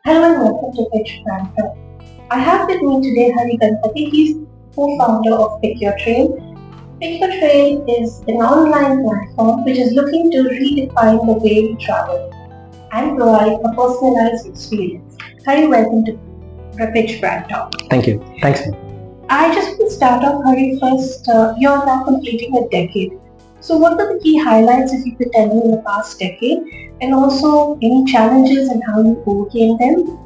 Hello and welcome to Pitch BrandTalk. I have with me today Hari Ganapathy. He's co-founder of Pickyourtrail. Pickyourtrail is an online platform which is looking to redefine the way we travel and provide a personalized experience. Hari, welcome to Pitch BrandTalk. Thank you. Thanks. I just want to start off, Hari, first. You're now completing a decade. So what were the key highlights, if you could tell me, in the past decade, and also any challenges and how you overcame them?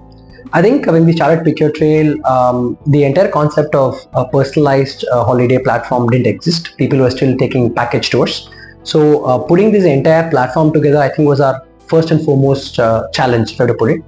I think when we started Pickyourtrail, the entire concept of a personalized holiday platform didn't exist. People were still taking package tours. So putting this entire platform together, I think, was our first and foremost challenge, if I have to put it.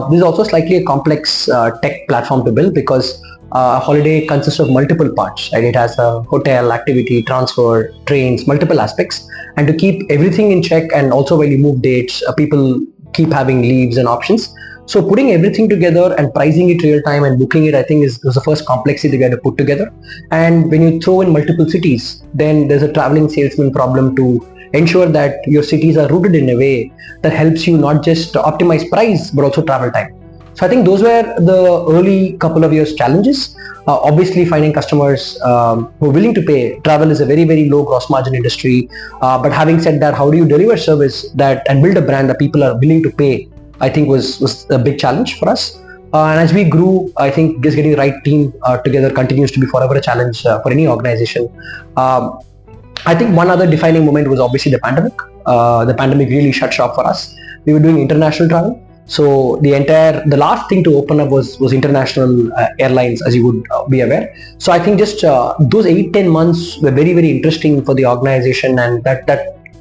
This is also slightly a complex tech platform to build because holiday consists of multiple parts, right? It has a hotel, activity, transfer, trains, multiple aspects. And to keep everything in check, and also when you move dates, people keep having leaves and options. So putting everything together and pricing it real time and booking it, I think was the first complexity to get to put together. And when you throw in multiple cities, then there's a traveling salesman problem to ensure that your cities are rooted in a way that helps you not just optimize price, but also travel time. So I think those were the early couple of years challenges. Obviously, finding customers who are willing to pay. Travel is a very, very low gross margin industry. But having said that, how do you deliver service that and build a brand that people are willing to pay, I think was a big challenge for us. And as we grew, I think just getting the right team together continues to be forever a challenge for any organization. I think one other defining moment was obviously the pandemic. The pandemic really shut shop for us. We were doing international travel. So the last thing to open up was international airlines, as you would be aware. So I think just those 8-10 months were very, very interesting for the organization, and that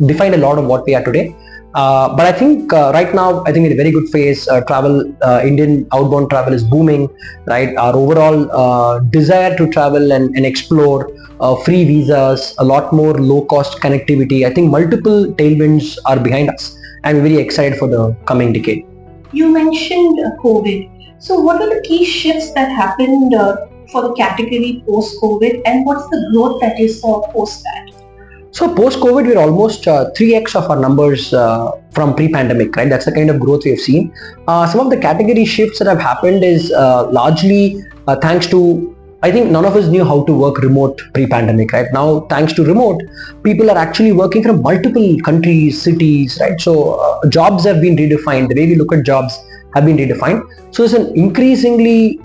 defined a lot of what we are today. But I think right now, I think in a very good phase. Indian outbound travel is booming, right? Our overall desire to travel and explore, free visas, a lot more low-cost connectivity. I think multiple tailwinds are behind us, and we're very excited for the coming decade. You mentioned COVID. So what were the key shifts that happened for the category post-COVID, and what's the growth that you saw post that? So post-COVID, we're almost 3x of our numbers from pre-pandemic, right? That's the kind of growth we have seen. Some of the category shifts that have happened is largely thanks to, I think none of us knew how to work remote pre-pandemic, right? Now, thanks to remote, people are actually working from multiple countries, cities, right? So jobs have been redefined. The way we look at jobs have been redefined. So there's an increasingly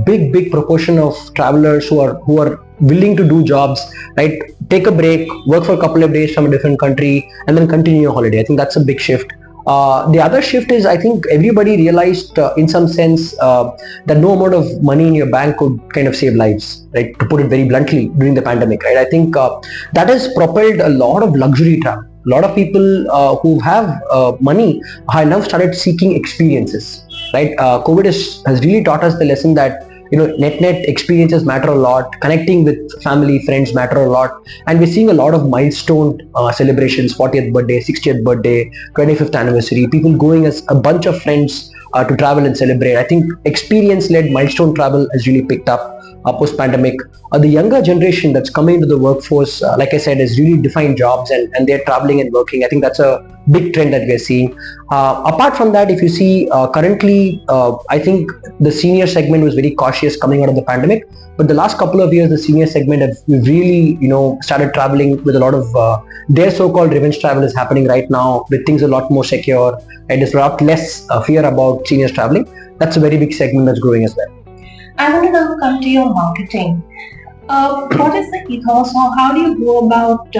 big proportion of travelers who are willing to do jobs, right? Take a break, work for a couple of days from a different country, and then continue your holiday. I think that's a big shift. The other shift is, I think everybody realized in some sense that no amount of money in your bank could kind of save lives, right? To put it very bluntly, during the pandemic, right? I think that has propelled a lot of luxury travel. A lot of people who have money have now started seeking experiences, right? COVID has really taught us the lesson that net experiences matter a lot. Connecting with family, friends matter a lot. And we're seeing a lot of milestone celebrations, 40th birthday, 60th birthday, 25th anniversary, people going as a bunch of friends to travel and celebrate. I think experience-led milestone travel has really picked up post-pandemic. The younger generation that's coming into the workforce, like I said, has really defined jobs and they're traveling and working. I think that's a big trend that we're seeing. Apart from that, if you see currently, I think the senior segment was very cautious coming out of the pandemic. But the last couple of years, the senior segment have really, started traveling with a lot of their so-called revenge travel is happening right now, with things a lot more secure, and there's a lot less fear about seniors traveling. That's a very big segment that's growing as well. I want to now come to your marketing. What is the ethos, or how do you go about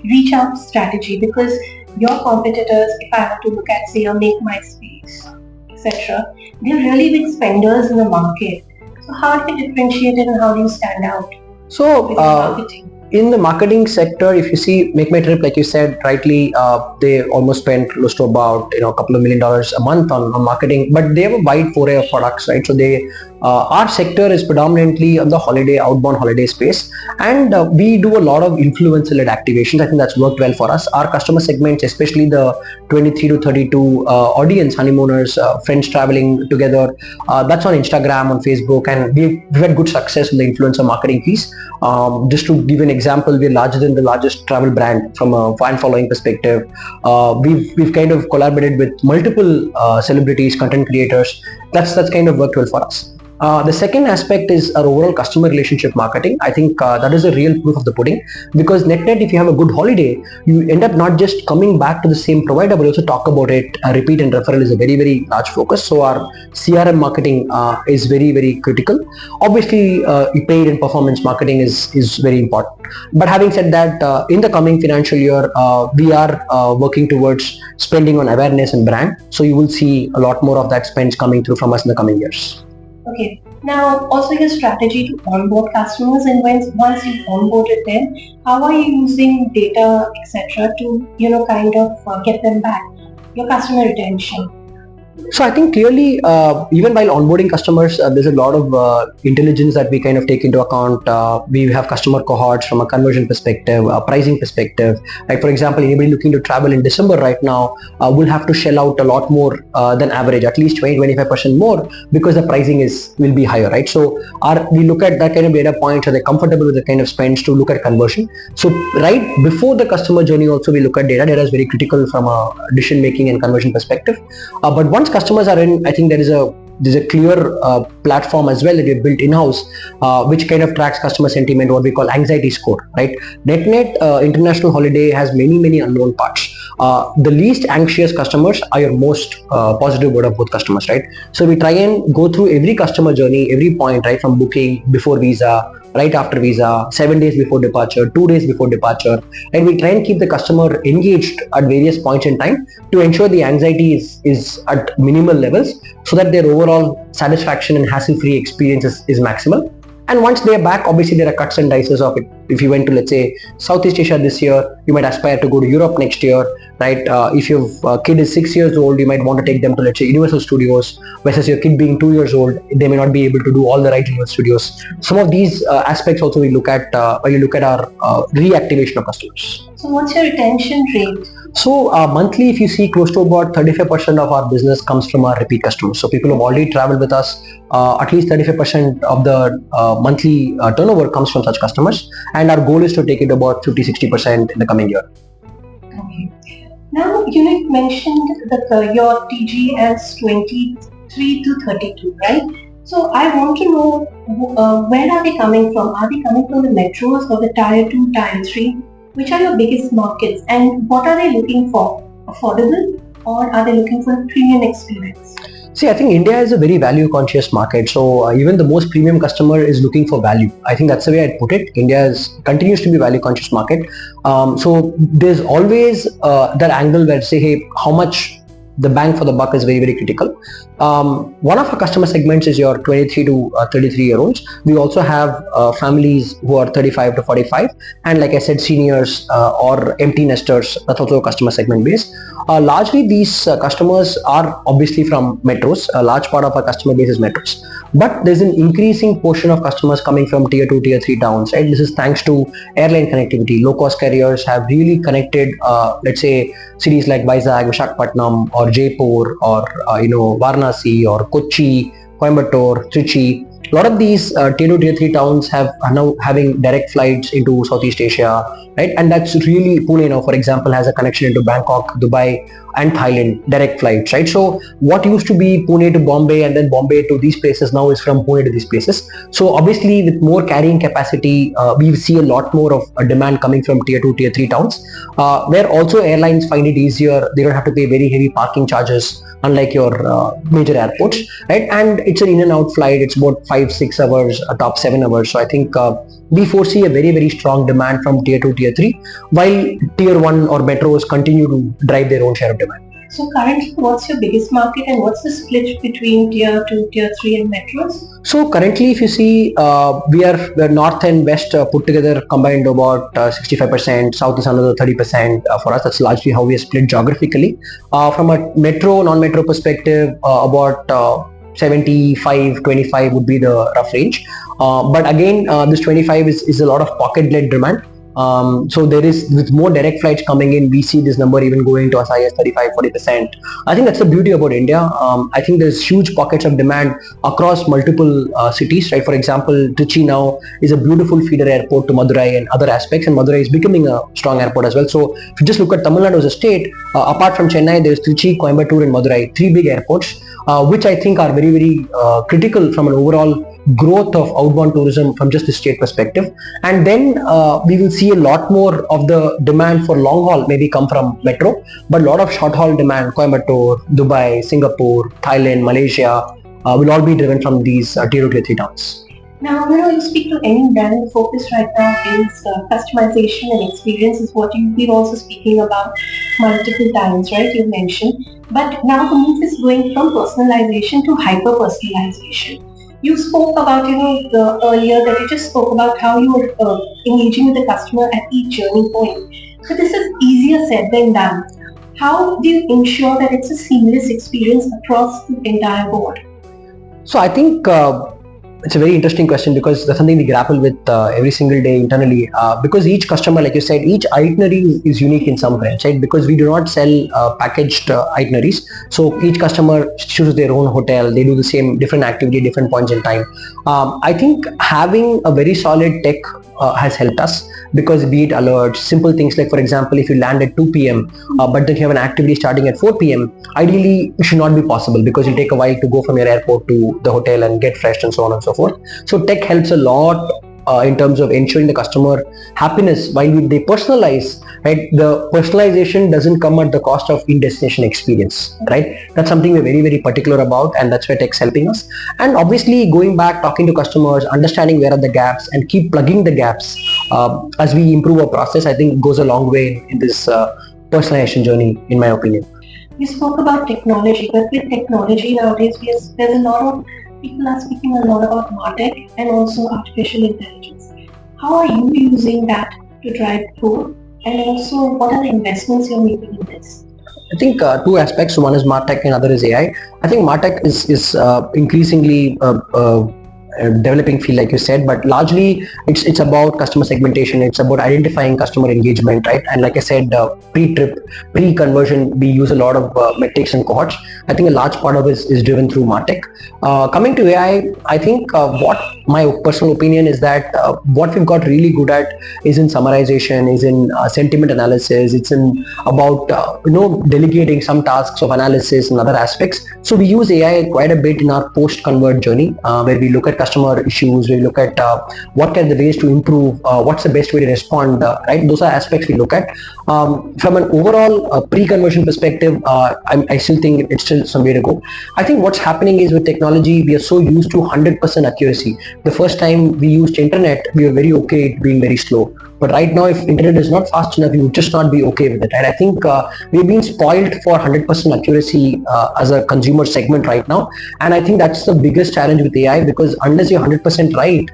reach out strategy? Because your competitors, if I have to look at, say, your Make My Space, etc., they're really big spenders in the market. So how do you differentiate it, and how do you stand out? So in the marketing sector, if you see Make My Trip, like you said rightly, they almost spend close to about a couple of $1 million a month on marketing, but they have a wide foray of products, right? So they Our sector is predominantly on the outbound holiday space, and we do a lot of influencer-led activations. I think that's worked well for us. Our customer segments, especially the 23 to 32 audience, honeymooners, friends traveling together, that's on Instagram, on Facebook, and we've had good success in the influencer marketing piece. Just to give you an example, we're larger than the largest travel brand from a fan following perspective. We've kind of collaborated with multiple celebrities, content creators. That's kind of worked well for us. The second aspect is our overall customer relationship marketing. I think that is a real proof of the pudding, because net, if you have a good holiday, you end up not just coming back to the same provider, but also talk about it. Repeat and referral is a very, very large focus. So our CRM marketing is very, very critical. Obviously, paid and performance marketing is very important. But having said that, in the coming financial year, we are working towards spending on awareness and brand. So you will see a lot more of that spends coming through from us in the coming years. Okay. Now, also your strategy to onboard customers, and once you've onboarded them, how are you using data, etc., to kind of get them back? Your customer retention. So I think clearly, even while onboarding customers, there's a lot of intelligence that we kind of take into account. We have customer cohorts from a conversion perspective, a pricing perspective. Like for example, anybody looking to travel in December right now will have to shell out a lot more than average, at least 20-25% more, because the pricing will be higher, right? So we look at that kind of data points. Are they comfortable with the kind of spends to look at conversion? So right before the customer journey, also we look at data. Data is very critical from a decision making and conversion perspective. But once customers are in, I think there's a clear platform as well that we have built in-house, which kind of tracks customer sentiment, what we call anxiety score, right? Net international holiday has many unknown parts. The least anxious customers are your most positive word of mouth customers, right? So we try and go through every customer journey, every point, right, from booking, before visa, right after visa, 7 days before departure, 2 days before departure, and we try and keep the customer engaged at various points in time to ensure the anxiety is at minimal levels, so that their overall satisfaction and hassle-free experience is maximal. And once they are back, obviously there are cuts and dices of it. If you went to, let's say, Southeast Asia this year, you might aspire to go to Europe next year, right? If your kid is 6 years old, you might want to take them to, let's say, Universal Studios, versus your kid being 2 years old, they may not be able to do all the right Universal Studios. Some of these aspects also we look at when you look at our reactivation of customers. So what's your retention rate? So monthly, if you see, close to about 35% of our business comes from our repeat customers. So people who have already traveled with us, at least 35% of the monthly turnover comes from such customers. And our goal is to take it about 50-60% in the coming year. Okay. Now, you mentioned your TG as 23 to 32, right? So I want to know where are they coming from? Are they coming from the metros or the tier 2, tier 3? Which are your biggest markets, and what are they looking for? Affordable, or are they looking for a premium experience? See, I think India is a very value conscious market. So even the most premium customer is looking for value. I think that's the way I'd put it. India continues to be a value conscious market. So there's always that angle where say, hey, how much the bang for the buck is very, very critical. One of our customer segments is your 23 to 33 year olds. We also have families who are 35 to 45, and like I said, seniors or empty nesters. That's also a customer segment base. Largely these customers are obviously from metros. A large part of our customer base is metros, but there's an increasing portion of customers coming from tier 2, tier 3 towns, right? This is thanks to airline connectivity. Low cost carriers have really connected, let's say, cities like Vizag, Visakhapatnam, or Jaipur, or Varanasi, or Kochi, Coimbatore, Trichy. A lot of these tier 2, tier 3 towns are now having direct flights into Southeast Asia, right? And that's really, Pune now, for example, has a connection into Bangkok, Dubai, and Thailand, direct flights, right? So what used to be Pune to Bombay and then Bombay to these places now is from Pune to these places. So obviously with more carrying capacity, we see a lot more of a demand coming from tier 2, tier 3 towns, where also airlines find it easier. They don't have to pay very heavy parking charges, unlike your major airports, right? And it's an in and out flight. It's about 5-6 hours, top 7 hours. So I think we foresee a very, very strong demand from tier 2, tier 3, while tier 1 or metros continue to drive their own share of demand. So currently, what's your biggest market, and what's the split between tier 2, tier 3 and metros? So currently, if you see, we are north and west put together combined about 65%. South is another 30% for us. That's largely how we are split geographically. From a metro, non-metro perspective, about 75, 25 would be the rough range. But again, this 25 is a lot of pocket-led demand. So there is, with more direct flights coming in, we see this number even going to as high as 35-40%. I think that's the beauty about India. I think there's huge pockets of demand across multiple cities, right? For example, Trichy now is a beautiful feeder airport to Madurai and other aspects, and Madurai is becoming a strong airport as well. So if you just look at Tamil Nadu as a state, apart from Chennai, there's Trichy, Coimbatore and Madurai, three big airports, which I think are very, very critical from an overall growth of outbound tourism from just the state perspective. And then we will see a lot more of the demand for long haul maybe come from metro, but a lot of short haul demand, Coimbatore, Dubai, Singapore, Thailand, Malaysia, will all be driven from these tier 2, tier 3 towns. Now, you speak to any brand, the focus right now is customization and experience is what you've been also speaking about multiple times, right? You mentioned. But now the move is going from personalization to hyper-personalization. You spoke about, earlier that you just spoke about how you were engaging with the customer at each journey point. So this is easier said than done. How do you ensure that it's a seamless experience across the entire board? So I think it's a very interesting question, because that's something we grapple with every single day internally, because each customer, like you said, each itinerary is unique in some way, right? Because we do not sell packaged itineraries, so each customer chooses their own hotel, they do the same different activity at different points in time. I think having a very solid tech has helped us, because be it alerts, simple things like, for example, if you land at 2 p.m. But then you have an activity starting at 4 p.m. ideally it should not be possible, because it'll take a while to go from your airport to the hotel and get fresh and so on and so forth. So tech helps a lot in terms of ensuring the customer happiness while they personalize, right? The personalization doesn't come at the cost of in-destination experience, right? That's something we're very, very particular about, and that's where tech's helping us. And obviously going back, talking to customers, understanding where are the gaps and keep plugging the gaps as we improve our process, I think goes a long way in this personalization journey, in my opinion. You spoke about technology, but with technology nowadays, there's a lot of people are speaking a lot about MarTech and also artificial intelligence. How are you using that to drive growth? And also, what are the investments you're making in this? I think two aspects. One is MarTech and other is AI. I think MarTech is increasingly developing field, like you said, but largely it's about customer segmentation, it's about identifying customer engagement, right? And like I said, pre-trip, pre-conversion, we use a lot of metrics and cohorts. I think a large part of it is driven through MarTech. Coming to AI, I think what my personal opinion is that what we've got really good at is in summarization, is in sentiment analysis, it's in about delegating some tasks of analysis and other aspects. So we use AI quite a bit in our post-convert journey, where we look at customer issues, we look at what are the ways to improve, what's the best way to respond, right? Those are aspects we look at. From an overall pre-conversion perspective, I still think it's still some way to go. I think what's happening is with technology, we are so used to 100% accuracy. The first time we used internet, we were very okay at being very slow. But right now, if internet is not fast enough, you would just not be okay with it. And I think we've been spoiled for 100% accuracy as a consumer segment right now. And I think that's the biggest challenge with AI, because unless you're 100% right,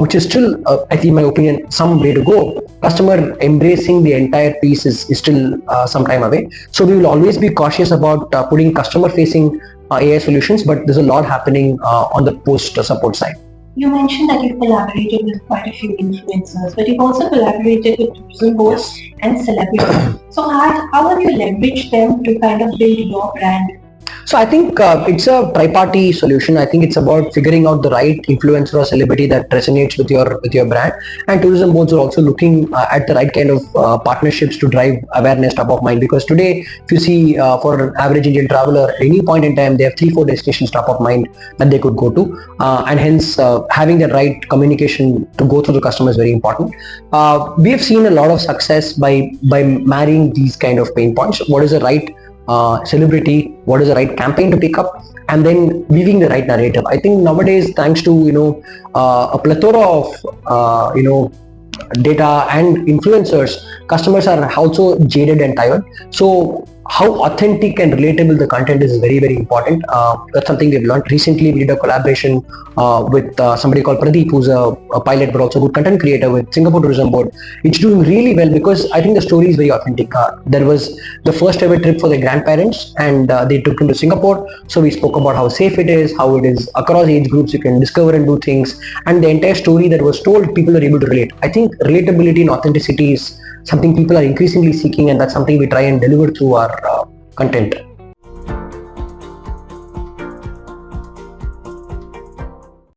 which is still, I think in my opinion, some way to go, customer embracing the entire piece is still some time away. So we will always be cautious about putting customer-facing AI solutions, but there's a lot happening on the post-support side. You mentioned that you've collaborated with quite a few influencers, but you've also collaborated with tourism boards and celebrities. So how have you leveraged them to kind of build your brand? So I think it's a tri-party solution. I think it's about figuring out the right influencer or celebrity that resonates with your brand. And tourism boards are also looking at the right kind of partnerships to drive awareness top of mind. Because today, if you see for an average Indian traveler, at any point in time, they have 3-4 destinations top of mind that they could go to. And hence, having the right communication to go through the customer is very important. We have seen a lot of success by marrying these kind of pain points. What is the right celebrity, what is the right campaign to pick up, and then weaving the right narrative. I think nowadays, thanks to a plethora of data and influencers, customers are also jaded and tired. So how authentic and relatable the content is very, very important. That's something we've learned. Recently, we did a collaboration with somebody called Pradeep, who's a pilot but also a good content creator with Singapore Tourism Board. It's doing really well because I think the story is very authentic. There was the first ever trip for their grandparents, and they took them to Singapore. So we spoke about how safe it is, how it is across age groups, you can discover and do things, and the entire story that was told, people are able to relate. I think relatability and authenticity is something people are increasingly seeking, and that's something we try and deliver through our content.